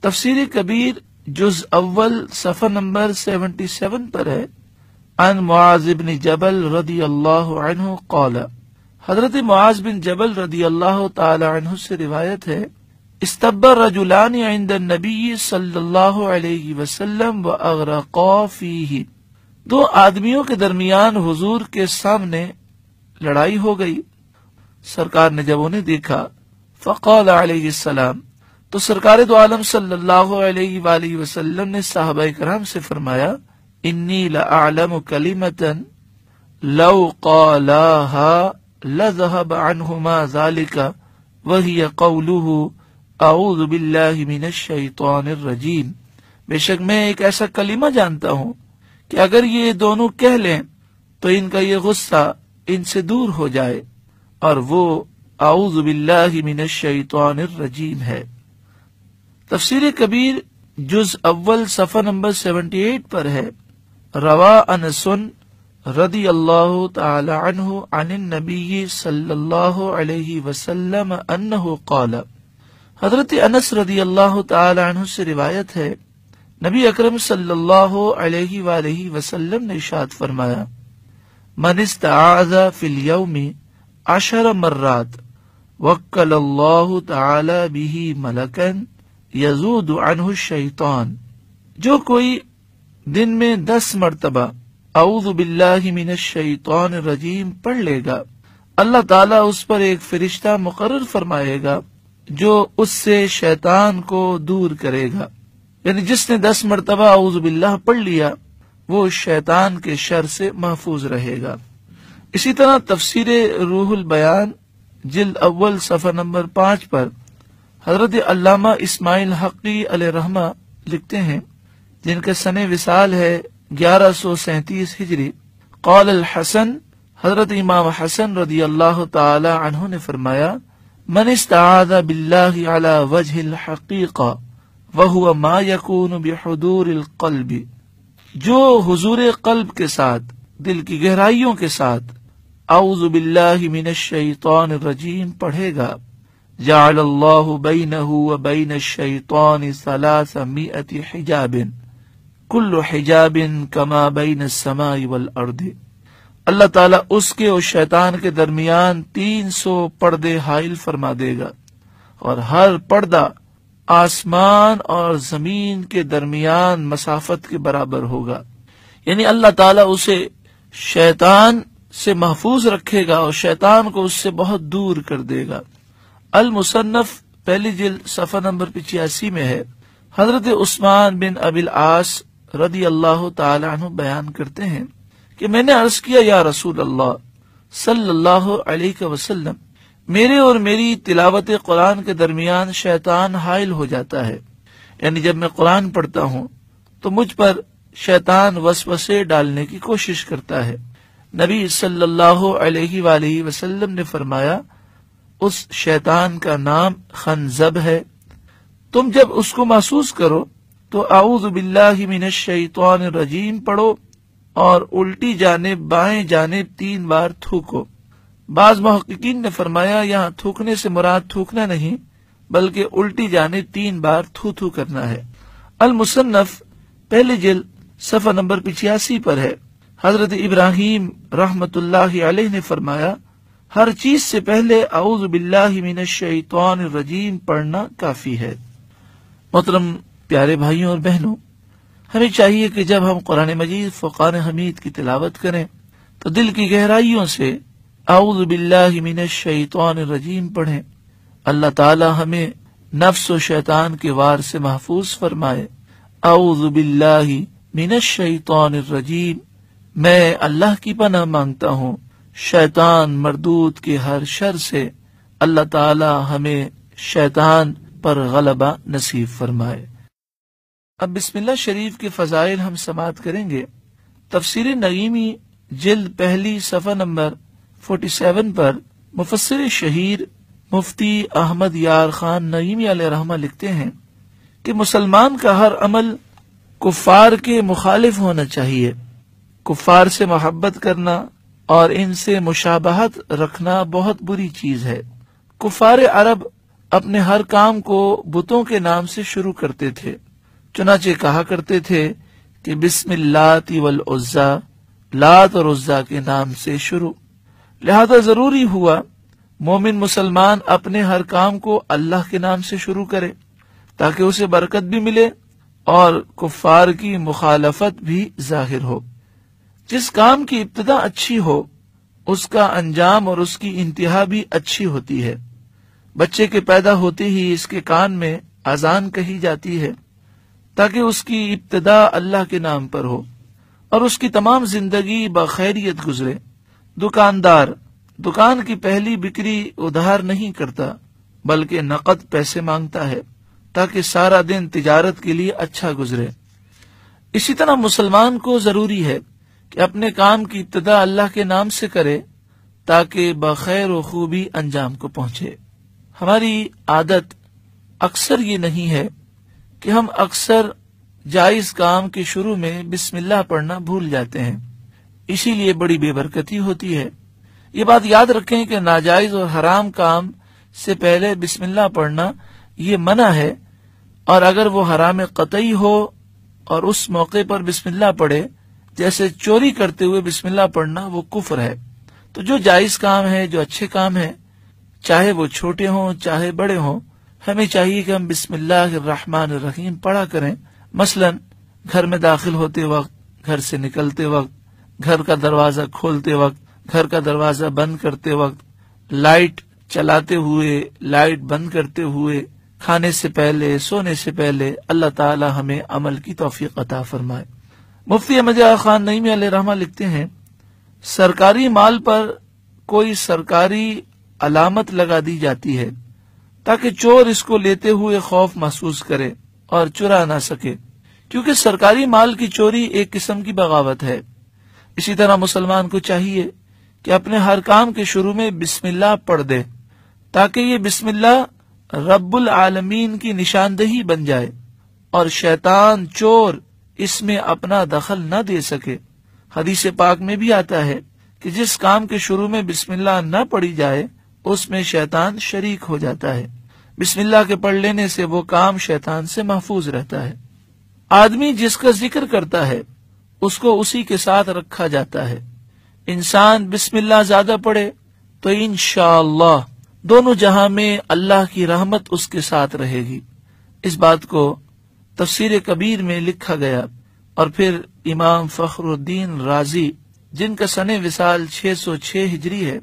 تفسیر کبیر جز اول صفحہ نمبر 77 پر ہے، عن معاذ بن جبل رضی اللہ عنہ قال، حضرت معاذ بن جبل رضی اللہ تعالی عنہ سے روایت ہے، استب الرجلان عند النبی صلی اللہ علیہ وسلم واغرقا فیہ، دو آدمیوں کے درمیان حضور کے سامنے لڑائی ہو گئی، سرکار نے جب انہیں دیکھا فقال علیہ السلام، تو سرکار دو عالم صلی اللہ علیہ وآلہ وسلم نے صحابہ کرام سے فرمایا، انی لأعلم کلمتا لو قالاها لذهب عنہما ذالک وہی قولہ اعوذ باللہ من الشیطان الرجیم، بے شک میں ایک ایسا کلمہ جانتا ہوں کہ اگر یہ دونوں کہہ لیں تو ان کا یہ غصہ ان سے دور ہو جائے، اور وہ اعوذ باللہ من الشیطان الرجیم ہے۔ تفسیر کبیر جز اول صفحہ نمبر 78 پر ہے، روا انس رضی اللہ تعالی عنہ عن النبی صلی اللہ علیہ وسلم انہ قال، حضرت انس رضی اللہ تعالی عنہ سے روایت ہے، نبی اکرم صلی اللہ علیہ وآلہ وسلم نے ارشاد فرمایا، من استعاذ فی اليوم 10 مرات وکل اللہ تعالی بہ ملکا یزود عنہ الشیطان، جو کوئی دن میں 10 مرتبہ اعوذ باللہ من الشیطان الرجیم پڑھ لے گا، اللہ تعالیٰ اس پر ایک فرشتہ مقرر فرمائے گا جو اس سے شیطان کو دور کرے گا، یعنی جس نے 10 مرتبہ اعوذ باللہ پڑھ لیا وہ شیطان کے شر سے محفوظ رہے گا۔ اسی طرح تفسیر روح البیان جلد اول صفحہ نمبر 5 پر حضرت علامہ اسماعیل حقی علیہ رحمہ لکھتے ہیں، جن کا سن وصال ہے 1137 ہجری، قال الحسن، حضرت امام حسن رضی اللہ تعالی عنہ نے فرمایا، من استعاذ باللہ علی وجہ الحقیقہ وہو ما یکون بحضور القلب، جو حضور قلب کے ساتھ، دل کی گہرائیوں کے ساتھ اعوذ باللہ من الشیطان الرجیم پڑھے گا، جعل اللہ بینہ وبین الشیطان 300 حجاب کل حجاب کما بین السماء والارض، اللہ تعالیٰ اس کے اور شیطان کے درمیان 300 پردے حائل فرما دے گا، اور ہر پردہ آسمان اور زمین کے درمیان مسافت کے برابر ہوگا، یعنی اللہ تعالیٰ اسے شیطان سے محفوظ رکھے گا اور شیطان کو اس سے بہت دور کر دے گا۔ المصنف پہلی جلد صفحہ نمبر 85 میں ہے، حضرت عثمان بن ابی العاص رضی اللہ تعالی عنہ بیان کرتے ہیں کہ میں نے عرض کیا، یا رسول اللہ صلی اللہ علیہ وسلم، میرے اور میری تلاوت قرآن کے درمیان شیطان حائل ہو جاتا ہے، یعنی جب میں قرآن پڑھتا ہوں تو مجھ پر شیطان وسوسے ڈالنے کی کوشش کرتا ہے۔ نبی صلی اللہ علیہ وآلہ وسلم نے فرمایا، اس شیطان کا نام خنزب ہے، تم جب اس کو محسوس کرو تو اعوذ باللہ من الشیطان الرجیم پڑھو اور الٹی جانب بائیں جانب 3 بار تھوکو۔ بعض محققین نے فرمایا یہاں تھوکنے سے مراد تھوکنا نہیں بلکہ الٹی جانب 3 بار تھو کرنا ہے۔ المصنف پہلی جلد صفحہ نمبر 85 پر ہے، حضرت ابراہیم رحمت اللہ علیہ نے فرمایا، ہر چیز سے پہلے اعوذ باللہ من الشیطان الرجیم پڑھنا کافی ہے۔ محترم پیارے بھائیوں اور بہنوں، ہمیں چاہیے کہ جب ہم قرآن مجید فرقان حمید کی تلاوت کریں تو دل کی گہرائیوں سے اعوذ باللہ من الشیطان الرجیم پڑھیں، اللہ تعالی ہمیں نفس و شیطان کے وار سے محفوظ فرمائے۔ اعوذ باللہ من الشیطان الرجیم، میں اللہ کی پناہ مانگتا ہوں شیطان مردود کے ہر شر سے، اللہ تعالی ہمیں شیطان پر غلبہ نصیب فرمائے۔ اب بسم اللہ شریف کے فضائل ہم سماعت کریں گے۔ تفسیر نعیمی جلد پہلی صفحہ نمبر 47 پر مفسر شہیر مفتی احمد یار خان نعیمی علیہ رحمہ لکھتے ہیں کہ مسلمان کا ہر عمل کفار کے مخالف ہونا چاہیے۔ کفار سے محبت کرنا اور ان سے مشابہت رکھنا بہت بری چیز ہے۔ کفار عرب اپنے ہر کام کو بتوں کے نام سے شروع کرتے تھے، چنانچہ کہا کرتے تھے کہ بسم اللات والعزی، لات اور عزا کے نام سے شروع۔ لہذا ضروری ہوا مومن مسلمان اپنے ہر کام کو اللہ کے نام سے شروع کرے تاکہ اسے برکت بھی ملے اور کفار کی مخالفت بھی ظاہر ہو۔ جس کام کی ابتدا اچھی ہو اس کا انجام اور اس کی انتہا بھی اچھی ہوتی ہے۔ بچے کے پیدا ہوتے ہی اس کے کان میں اذان کہی جاتی ہے تاکہ اس کی ابتدا اللہ کے نام پر ہو اور اس کی تمام زندگی بخیریت گزرے۔ دکاندار دکان کی پہلی بکری ادھار نہیں کرتا بلکہ نقد پیسے مانگتا ہے تاکہ سارا دن تجارت کے لیے اچھا گزرے۔ اسی طرح مسلمان کو ضروری ہے کہ اپنے کام کی ابتدا اللہ کے نام سے کرے تاکہ بخیر و خوبی انجام کو پہنچے۔ ہماری عادت اکثر یہ نہیں ہے کہ ہم اکثر جائز کام کے شروع میں بسم اللہ پڑھنا بھول جاتے ہیں، اسی لیے بڑی بے برکتی ہوتی ہے۔ یہ بات یاد رکھیں کہ ناجائز اور حرام کام سے پہلے بسم اللہ پڑھنا یہ منع ہے، اور اگر وہ حرام قطعی ہو اور اس موقع پر بسم اللہ پڑھے، جیسے چوری کرتے ہوئے بسم اللہ پڑھنا، وہ کفر ہے۔ تو جو جائز کام ہے، جو اچھے کام ہے، چاہے وہ چھوٹے ہوں چاہے بڑے ہوں، ہمیں چاہیے کہ ہم بسم اللہ الرحمن الرحیم پڑھا کریں۔ مثلا گھر میں داخل ہوتے وقت، گھر سے نکلتے وقت، گھر کا دروازہ کھولتے وقت، گھر کا دروازہ بند کرتے وقت، لائٹ چلاتے ہوئے، لائٹ بند کرتے ہوئے، کھانے سے پہلے، سونے سے پہلے۔ اللہ تعالی ہمیں عمل کی توفیق عطا فرمائے۔ مفتی احمد خان نعیمی علیہ رحمہ لکھتے ہیں، سرکاری مال پر کوئی سرکاری علامت لگا دی جاتی ہے تاکہ چور اس کو لیتے ہوئے خوف محسوس کرے اور چرا نہ سکے، کیونکہ سرکاری مال کی چوری ایک قسم کی بغاوت ہے۔ اسی طرح مسلمان کو چاہیے کہ اپنے ہر کام کے شروع میں بسم اللہ پڑھ دے تاکہ یہ بسم اللہ رب العالمین کی نشاندہی بن جائے اور شیطان چور اس میں اپنا دخل نہ دے سکے۔ حدیث پاک میں بھی آتا ہے کہ جس کام کے شروع میں بسم اللہ نہ پڑھی جائے اس میں شیطان شریک ہو جاتا ہے۔ بسم اللہ کے پڑھ لینے سے وہ کام شیطان سے محفوظ رہتا ہے۔ آدمی جس کا ذکر کرتا ہے اس کو اسی کے ساتھ رکھا جاتا ہے۔ انسان بسم اللہ زیادہ پڑھے تو انشاءاللہ دونوں جہاں میں اللہ کی رحمت اس کے ساتھ رہے گی۔ اس بات کو تفسیر کبیر میں لکھا گیا، اور پھر امام فخر الدین رازی، جن کا سن وصال 606 ہجری ہے،